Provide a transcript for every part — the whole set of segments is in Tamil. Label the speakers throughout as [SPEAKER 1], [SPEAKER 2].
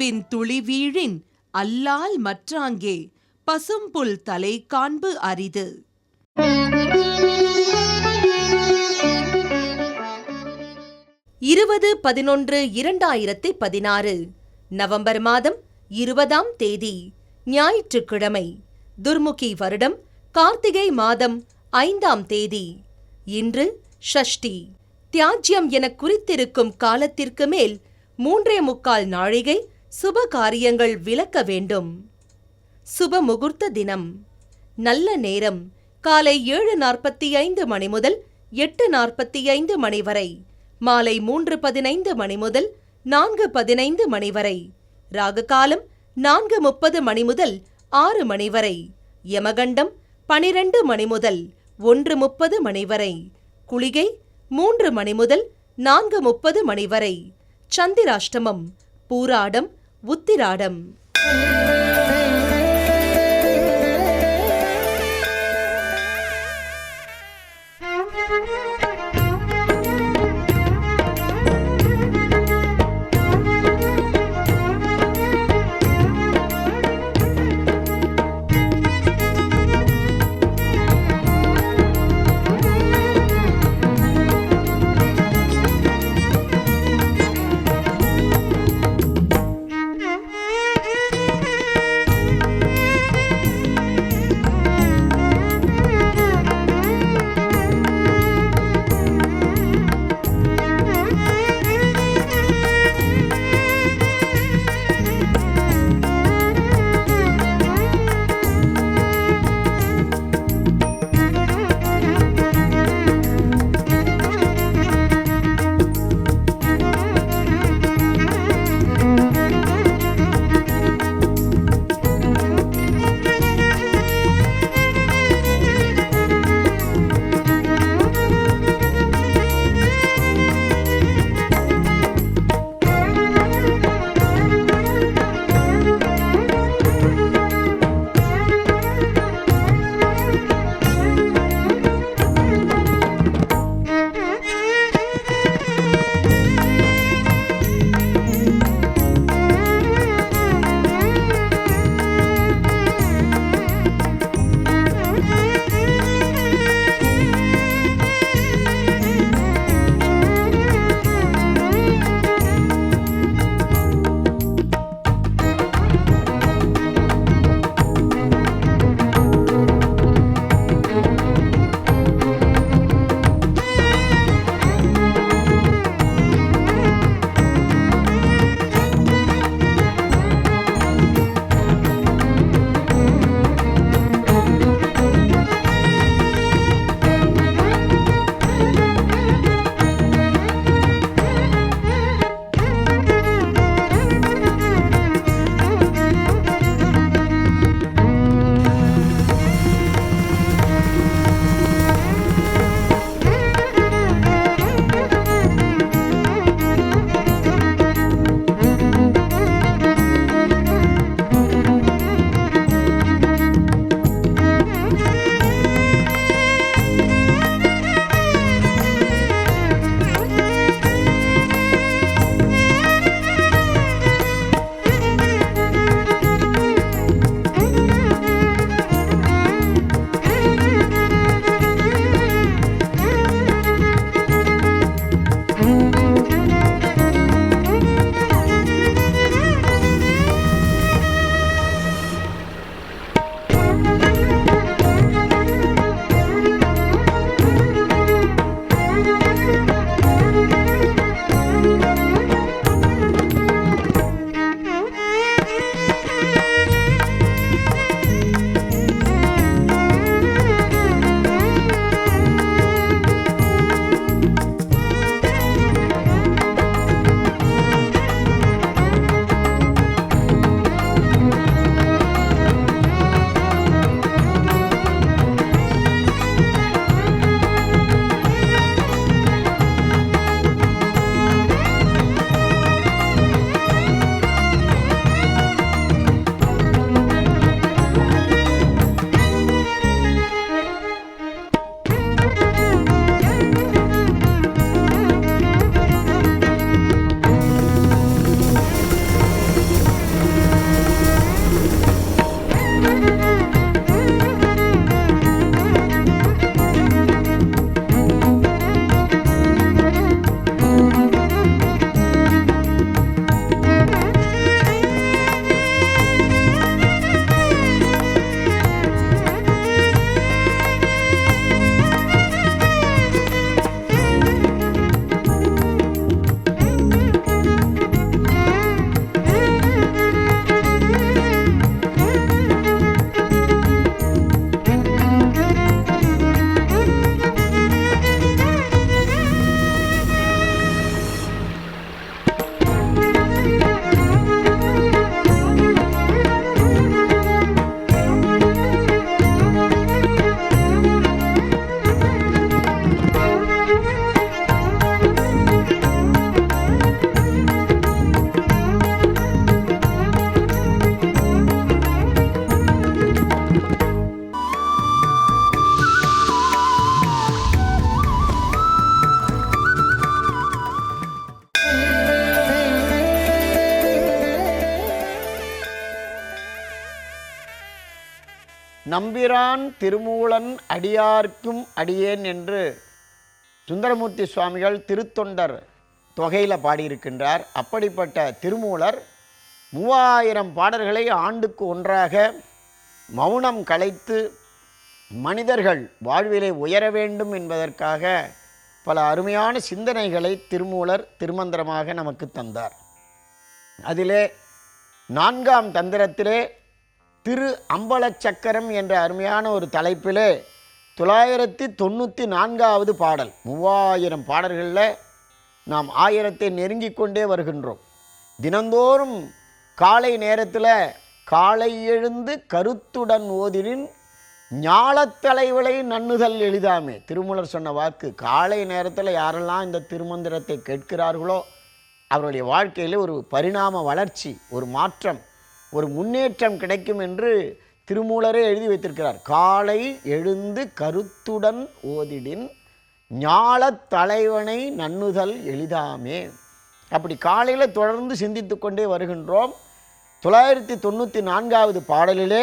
[SPEAKER 1] மார்பின் துளி வீழின் அல்லால் மற்றாங்கே பசும்புல் தலை காண்பு அரிது. 20-11-2016 நவம்பர் மாதம் 20ஆம் தேதி ஞாயிற்றுக்கிழமை. துர்முகி வருடம் கார்த்திகை மாதம் 5ஆம் தேதி. இன்று ஷஷ்டி. தியாஜ்யம் என குறித்திருக்கும் காலத்திற்கு மேல் 3.25 நாழிகை சுப காரியங்கள் விலக்க வேண்டும். சுப முகூர்த்த தினம். நல்ல நேரம் காலை 7:45 மணி முதல் 8:45 மணி வரை. மாலை 3:15 மணி முதல் 4:15 மணி வரை. ராகு காலம் 4:30 மணி முதல் 6 மணி வரை. யமகண்டம் 12 மணி முதல் 1:30 மணி வரை. குளிகை 3 மணி முதல் 4:30 மணி வரை. சந்திராஷ்டமம் பூராடம் உத்திராடம்.
[SPEAKER 2] நம்பிரான் திருமூலன் அடியார்க்கும் அடியேன் என்று சுந்தரமூர்த்தி சுவாமிகள் திருத்தொண்டர் தொகையில் பாடியிருக்கின்றார். அப்படிப்பட்ட திருமூலர் 3000 பாடல்களை ஆண்டுக்கு ஒன்றாக மௌனம் கலைத்து மனிதர்கள் வாழ்விலே உயர வேண்டும் என்பதற்காக பல அருமையான சிந்தனைகளை திருமூலர் திருமந்திரமாக நமக்கு தந்தார். அதிலே 4ஆம் தந்திரத்திலே திரு அம்பலச்சக்கரம் என்ற அருமையான ஒரு தலைப்பிலே 994வது பாடல். 3000 பாடல்களில் நாம் 1000ஐ நெருங்கிக் கொண்டே வருகின்றோம். தினந்தோறும் காலை நேரத்தில் காலை எழுந்து கருத்துடன் ஓதினின் ஞாலத்தலைவளை நன்னுதல் எளிதாமே. திருமூலர் சொன்ன வாக்கு. காலை நேரத்தில் யாரெல்லாம் இந்த திருமந்திரத்தை கேட்கிறார்களோ அவருடைய வாழ்க்கையில் ஒரு பரிணாம வளர்ச்சி, ஒரு மாற்றம், ஒரு முன்னேற்றம் கிடைக்கும் என்று திருமூலரே எழுதி வைத்திருக்கிறார். காலை எழுந்து கருத்துடன் ஓதிடின் ஞாலத் தலைவனை நன்னுதல் எளிதாமே. அப்படி காலையில் தொடர்ந்து சிந்தித்து கொண்டே வருகின்றோம். 994வது பாடலிலே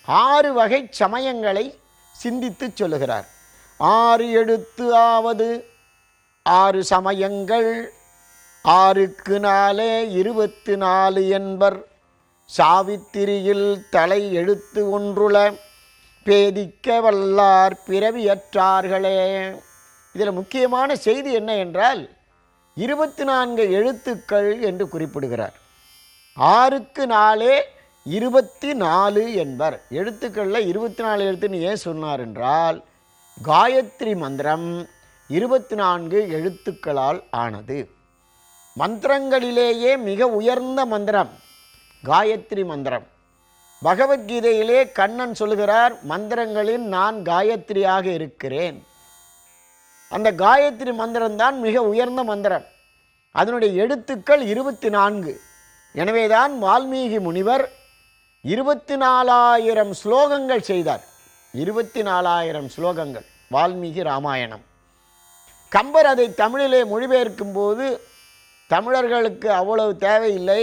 [SPEAKER 2] 6 வகை சமயங்களை சிந்தித்து சொல்லுகிறார். 6 எழுத்து ஆவது 6 சமயங்கள் 6க்கு 4 24 என்பர் சாவித்திரியில் தலை எழுத்து ஒன்றுல பேதிக்க வல்லார் பிறவியற்றார்களே. இதில் முக்கியமான செய்தி என்ன என்றால் 24 எழுத்துக்கள் என்று குறிப்பிடுகிறார். 6க்கு 4 24 என்பர். எழுத்துக்களில் 24 எழுத்துன்னு ஏன் சொன்னார் என்றால் காயத்ரி மந்திரம் 24 எழுத்துக்களால் ஆனது. மந்திரங்களிலேயே மிக உயர்ந்த மந்திரம் காயத்ரி மந்திரம். பகவத்கீதையிலே கண்ணன் சொல்லுகிறார், மந்திரங்களில் நான் காயத்ரியாக இருக்கிறேன். அந்த காயத்ரி மந்திரம்தான் மிக உயர்ந்த மந்திரம். அதனுடைய எழுத்துக்கள் 24. எனவேதான் வால்மீகி முனிவர் 24,000 ஸ்லோகங்கள் செய்தார். 24,000 ஸ்லோகங்கள் வால்மீகி ராமாயணம். கம்பர் அதை தமிழிலே மொழிபெயர்க்கும் போது தமிழர்களுக்கு அவ்வளவு தேவையில்லை,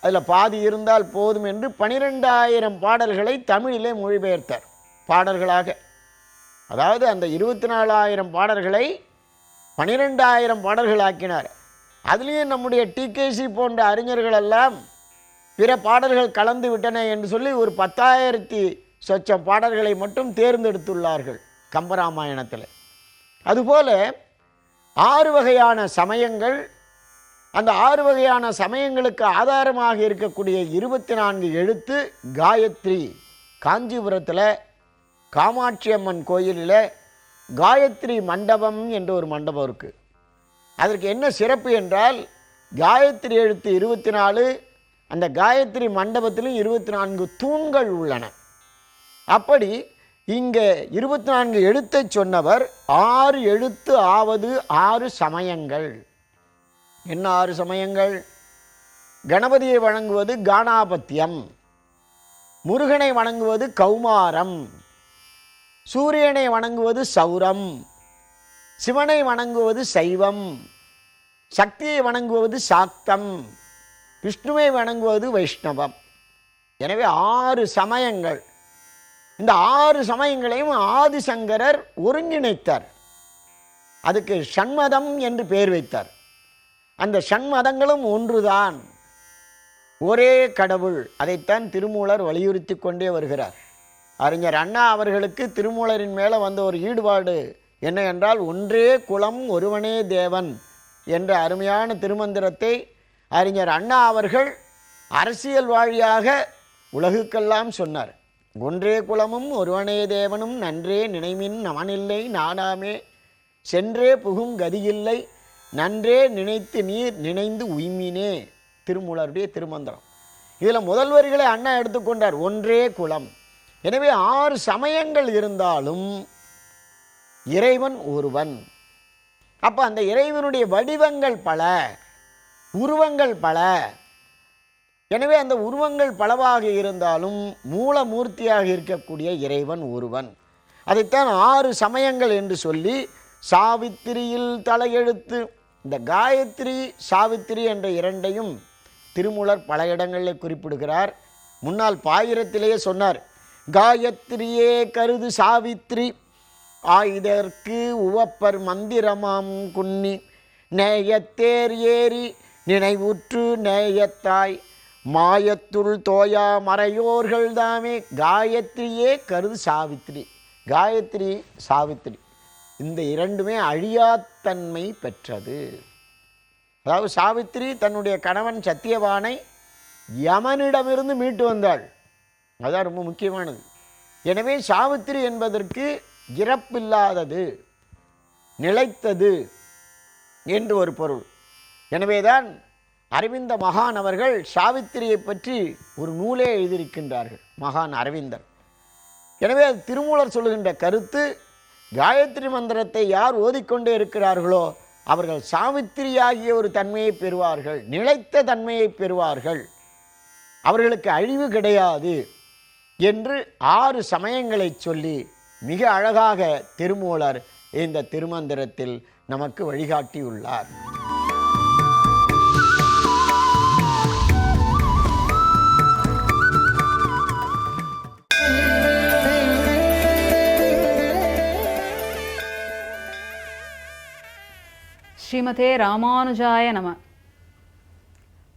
[SPEAKER 2] அதில் பாதி இருந்தால் போதும் என்று 12,000 பாடல்களை தமிழிலே மொழிபெயர்த்தார் பாடல்களாக. அதாவது அந்த 24,000 பாடல்களை 12,000 பாடல்களாக்கினார். அதுலேயும் நம்முடைய டிகேசி போன்ற அறிஞர்களெல்லாம் பிற பாடல்கள் கலந்து விட்டன என்று சொல்லி ஒரு 10,000 சொச்சம் பாடல்களை மட்டும் தேர்ந்தெடுத்துள்ளார்கள் கம்பராமாயணத்தில். அதுபோல 6 வகையான சமயங்கள், அந்த 6 வகையான சமயங்களுக்கு ஆதாரமாக இருக்கக்கூடிய 24 எழுத்து காயத்ரி. காஞ்சிபுரத்தில் காமாட்சி அம்மன் கோயிலில் காயத்ரி மண்டபம் என்ற ஒரு மண்டபம் இருக்குது. அதற்கு என்ன சிறப்பு என்றால் காயத்ரி எழுத்து 24, அந்த காயத்ரி மண்டபத்திலும் 24 தூண்கள் உள்ளன. அப்படி இங்கே 24 எழுத்தை சொன்னவர் 6 எழுத்து ஆவது 6 சமயங்கள். என்ன 6 சமயங்கள்? கணபதியை வணங்குவது கானாபத்தியம், முருகனை வணங்குவது கௌமாரம், சூரியனை வணங்குவது சௌரம், சிவனை வணங்குவது சைவம், சக்தியை வணங்குவது சாக்தம், விஷ்ணுவை வணங்குவது வைஷ்ணவம். எனவே 6 சமயங்கள். இந்த 6 சமயங்களையும் ஆதிசங்கரர் ஒருங்கிணைத்தார். அதுக்கு ஷண்மதம் என்று பெயர் வைத்தார். அந்த ஷண்மதங்களும் ஒன்றுதான், ஒரே கடவுள். அதைத்தான் திருமூலர் வலியுறுத்தி கொண்டே வருகிறார். அறிஞர் அண்ணா அவர்களுக்கு திருமூலரின் மேலே வந்த ஒரு ஈடுபாடு என்ன என்றால், ஒன்றே குலம் ஒருவனே தேவன் என்ற அருமையான திருமந்திரத்தை அறிஞர் அண்ணா அவர்கள் அரசியல் வழியாக உலகுக்கெல்லாம் சொன்னார். ஒன்றே குலமும் ஒருவனே தேவனும் நன்றே நினைமின் நானில்லை நானாமே, சென்றே புகும் கதியில்லை நன்றே நினைத்து நீர் நினைந்து உய்மினே. திருமூலருடைய திருமந்திரம். இதில் முதல் வரிகளை அண்ணா எடுத்துக்கொண்டார், ஒன்றே குலம். எனவே 6 சமயங்கள் இருந்தாலும் இறைவன் ஒருவன். அப்போ அந்த இறைவனுடைய வடிவங்கள் பல, உருவங்கள் பல. எனவே அந்த உருவங்கள் பலவாக இருந்தாலும் மூலமூர்த்தியாக இருக்கக்கூடிய இறைவன் ஒருவன். அதைத்தான் 6 சமயங்கள் என்று சொல்லி சாவித்திரியில் தலையெழுத்து. இந்த காயத்ரி சாவித்திரி என்ற இரண்டையும் திருமூலர் பல இடங்களில் குறிப்பிடுகிறார். முன்னால் பாயிரத்திலேயே சொன்னார், காயத்ரியே கருது சாவித்ரி ஆயுதற்கு உவப்பர் மந்திரமாம் குன்னி நேயத்தேர் ஏறி நினைவுற்று நேயத்தாய் மாயத்துள் தோயா மறையோர்கள் தாமே. காயத்ரியே கருது சாவித்ரி. காயத்ரி சாவித்ரி இந்த இரண்டுமே அழியாத்தன்மை பெற்றது. அதாவது சாவித்ரி தன்னுடைய கணவன் சத்தியவானை யமனிடமிருந்து மீட்டு வந்தாள். அதுதான் ரொம்ப முக்கியமானது. எனவே சாவித்ரி என்பதற்கு இறப்பில்லாதது, நிலைத்தது என்று ஒரு பொருள். எனவேதான் அரவிந்த மகான் அவர்கள் சாவித்திரியை பற்றி ஒரு நூலே எழுதியிருக்கின்றார்கள், மகான் அரவிந்தர். எனவே அது திருமூலர் சொல்லுகின்ற கருத்து, காயத்ரி மந்திரத்தை யார் ஓதிக்கொண்டே இருக்கிறார்களோ அவர்கள் சாவித்திரியாகிய ஒரு தன்மையை பெறுவார்கள், நிலைத்த தன்மையை பெறுவார்கள், அவர்களுக்கு அழிவு கிடையாது என்று 6 சமயங்களை சொல்லி மிக அழகாக திருமூலர் இந்த திருமந்திரத்தில் நமக்கு வழிகாட்டியுள்ளார்.
[SPEAKER 3] ஸ்ரீமதே ராமானுஜாய நம.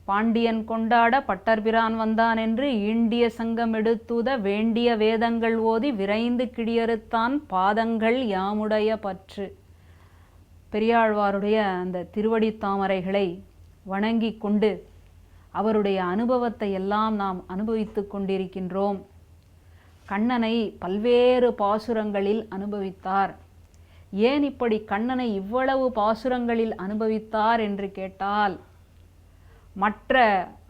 [SPEAKER 3] பாண்டியன் கொண்டாட பட்டர்பிரான் வந்தான் என்று ஈண்டிய சங்கம் எடுத்துத வேண்டிய வேதங்கள் ஓதி விரைந்து கிடியறுத்தான் பாதங்கள் யாமுடைய பற்று. பெரியாழ்வாருடைய அந்த திருவடி தாமரைகளை வணங்கி கொண்டு அவருடைய அனுபவத்தை எல்லாம் நாம் அனுபவித்து கொண்டிருக்கின்றோம். கண்ணனை பல்வேறு பாசுரங்களில் அனுபவித்தார். ஏன் இப்படி கண்ணனை இவ்வளவு பாசுரங்களில் அனுபவித்தார் என்று கேட்டால், மற்ற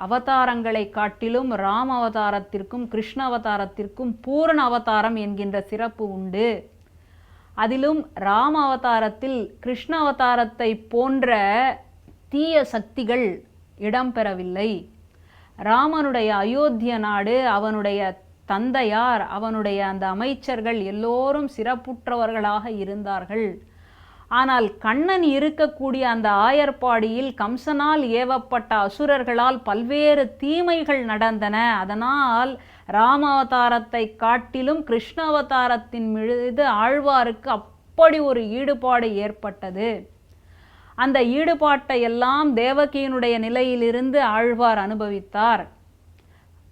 [SPEAKER 3] அவதாரங்களை காட்டிலும் ராம அவதாரத்திற்கும் கிருஷ்ண அவதாரத்திற்கும் பூரண அவதாரம் என்கின்ற சிறப்பு உண்டு. அதிலும் ராம அவதாரத்தில் கிருஷ்ண அவதாரத்தை போன்ற தீய சக்திகள் இடம்பெறவில்லை. ராமனுடைய அயோத்திய நாடு, அவனுடைய தந்தையார், அவனுடைய அந்த அமைச்சர்கள் எல்லோரும் சிறப்புற்றவர்களாக இருந்தார்கள். ஆனால் கண்ணன் இருக்கக்கூடிய அந்த ஆயர்பாடியில் கம்சனால் ஏவப்பட்ட அசுரர்களால் பல்வேறு தீமைகள் நடந்தன. அதனால் ராமாவதாரத்தை காட்டிலும் கிருஷ்ண அவதாரத்தின் மீது ஆழ்வாருக்கு அப்படி ஒரு ஈடுபாடு ஏற்பட்டது. அந்த ஈடுபாட்டை எல்லாம் தேவகியினுடைய நிலையிலிருந்து ஆழ்வார் அனுபவித்தார்.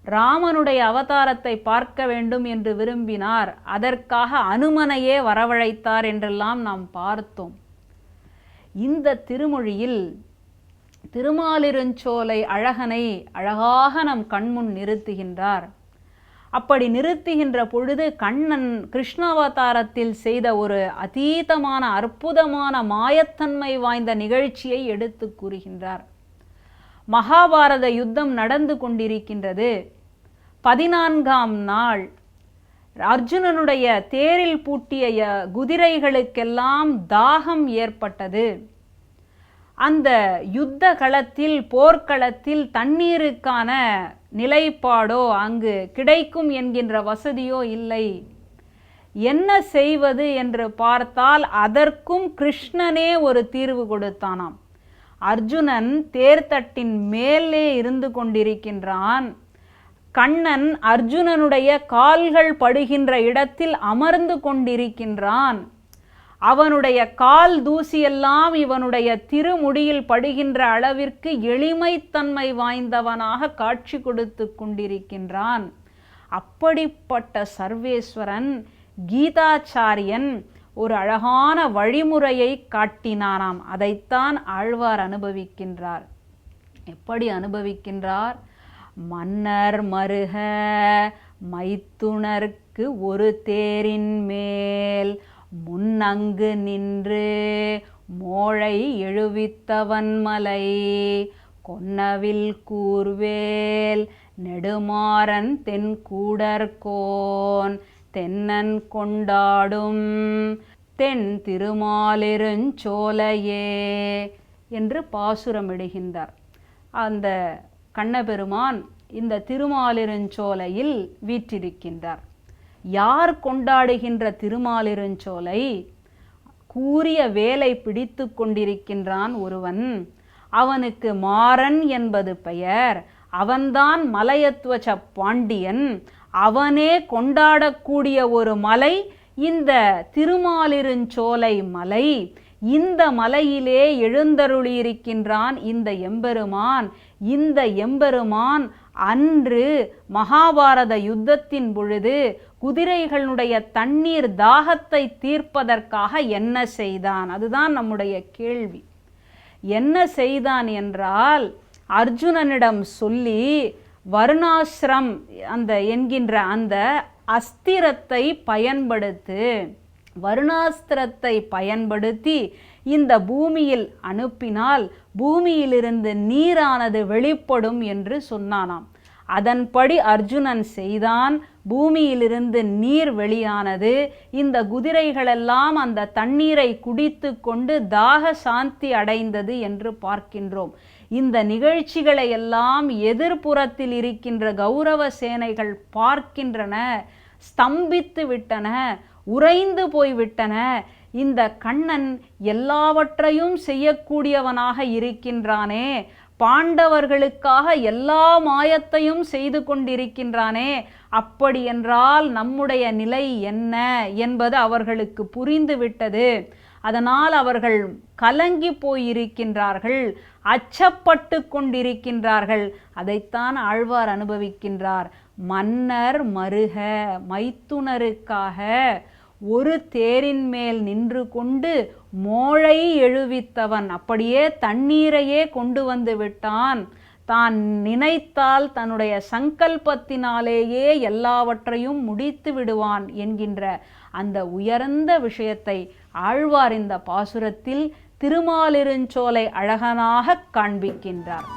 [SPEAKER 3] ராமனுடைய அவதாரத்தை பார்க்க வேண்டும் என்று விரும்பினார். அதற்காக அனுமனையே வரவழைத்தார் என்றெல்லாம் நாம் பார்த்தோம். இந்த திருமொழியில் திருமாலிருஞ்சோலை அழகனை அழகாக நம் கண்முன் நிறுத்துகின்றார். அப்படி நிறுத்துகின்ற பொழுது கண்ணன் கிருஷ்ணாவதாரத்தில் செய்த ஒரு அதீதமான அற்புதமான மாயத்தன்மை வாய்ந்த நிகழ்ச்சியை எடுத்து கூறுகின்றார். மகாபாரத யுத்தம் நடந்து கொண்டிருக்கின்றது. 14ஆம் நாள் அர்ஜுனனுடைய தேரில் பூட்டிய குதிரைகளுக்கெல்லாம் தாகம் ஏற்பட்டது. அந்த யுத்த களத்தில், போர்க்களத்தில் தண்ணீருக்கான நிலைப்பாடோ அங்கு கிடைக்கும் என்கின்ற வசதியோ இல்லை. என்ன செய்வது என்று பார்த்தால் அதற்கும் கிருஷ்ணனே ஒரு தீர்வு கொடுத்தானாம். அர்ஜுனன் தேர்தட்டின் மேலே இருந்து கொண்டிருக்கின்றான். கண்ணன் அர்ஜுனனுடைய கால்கள் படுகின்ற இடத்தில் அமர்ந்து கொண்டிருக்கின்றான். அவனுடைய கால் தூசியெல்லாம் இவனுடைய திருமுடியில் படுகின்ற அளவிற்கு எளிமைத்தன்மை வாய்ந்தவனாக காட்சி கொடுத்து கொண்டிருக்கின்றான். அப்படிப்பட்ட சர்வேஸ்வரன் கீதாச்சாரியன் ஒரு அழகான வழிமுறையை காட்டினானாம். அதைத்தான் ஆழ்வார் அனுபவிக்கின்றார். எப்படி அனுபவிக்கின்றார்? மன்னர் மருக மைத்துனர்க்கு ஒரு தேரின் மேல் முன்னங்கு நின்று மோழை எழுவித்தவன் மலை கொன்னவில் கூர்வேல் நெடுமாறன் தென்கூடர்கோன் தென்னன் கொண்டாடும் தென் திருமாலிருஞ்சோலையே என்று பாசுரமிடுகின்றார். அந்த கண்ணபெருமான் இந்த திருமாலிருஞ்சோலையில் வீற்றிருக்கின்றார். யார் கொண்டாடுகின்ற திருமாலிருஞ்சோலை? கூரிய வேலை பிடித்து கொண்டிருக்கின்றான் ஒருவன். அவனுக்கு மாறன் என்பது பெயர். அவன்தான் மலையத்வச பாண்டியன். அவனே கொண்டாடக்கூடிய ஒரு மலை இந்த திருமாலிருஞ்சோலை மலை. இந்த மலையிலே எழுந்தருளியிருக்கின்றான் இந்த எம்பெருமான். இந்த எம்பெருமான் அன்று மகாபாரத யுத்தத்தின் பொழுது குதிரைகளுடைய தண்ணீர் தாகத்தை தீர்ப்பதற்காக என்ன செய்தான்? அதுதான் நம்முடைய கேள்வி. என்ன செய்தான் என்றால், அர்ஜுனனிடம் சொல்லி வருணாசிரம் என்கின்ற அந்த அஸ்திரத்தை பயன்படுத்து, வருணாஸ்திரத்தை பயன்படுத்தி இந்த பூமியில் அனுப்பினால் பூமியிலிருந்து நீரானது வெளிப்படும் என்று சொன்னானாம். அதன்படி அர்ஜுனன் செய்தான். பூமியிலிருந்து நீர் வெளியானது. இந்த குதிரைகளெல்லாம் அந்த தண்ணீரை குடித்து கொண்டு தாக சாந்தி அடைந்தது என்று பார்க்கின்றோம். இந்த நிகழ்ச்சிகளை எல்லாம் எதிர்ப்புறத்தில் இருக்கின்ற கௌரவ சேனைகள் பார்க்கின்றன, ஸ்தம்பித்து விட்டன, உறைந்து போய்விட்டன. இந்த கண்ணன் எல்லாவற்றையும் செய்யக்கூடியவனாக இருக்கின்றானே, பாண்டவர்களுக்காக எல்லா மாயத்தையும் செய்து கொண்டிருக்கின்றானே, அப்படியென்றால் நம்முடைய நிலை என்ன என்பது அவர்களுக்கு புரிந்துவிட்டது. அதனால் அவர்கள் கலங்கி போயிருக்கின்றார்கள், அச்சப்பட்டு கொண்டிருக்கின்றார்கள். அதைத்தான் ஆழ்வார் அனுபவிக்கின்றார். மன்னர் மருக மைத்துனருக்காக ஒரு தேரின் மேல் நின்று கொண்டு மோழை எழுவித்தவன், அப்படியே தண்ணீரையே கொண்டு வந்து விட்டான். தான் நினைத்தால் தன்னுடைய சங்கல்பத்தினாலேயே எல்லாவற்றையும் முடித்து விடுவான் என்கின்ற அந்த உயர்ந்த விஷயத்தை ஆழ்வார் இந்த பாசுரத்தில் திருமாலிருஞ்சோலை அழகனாக காண்பிக்கின்றார்.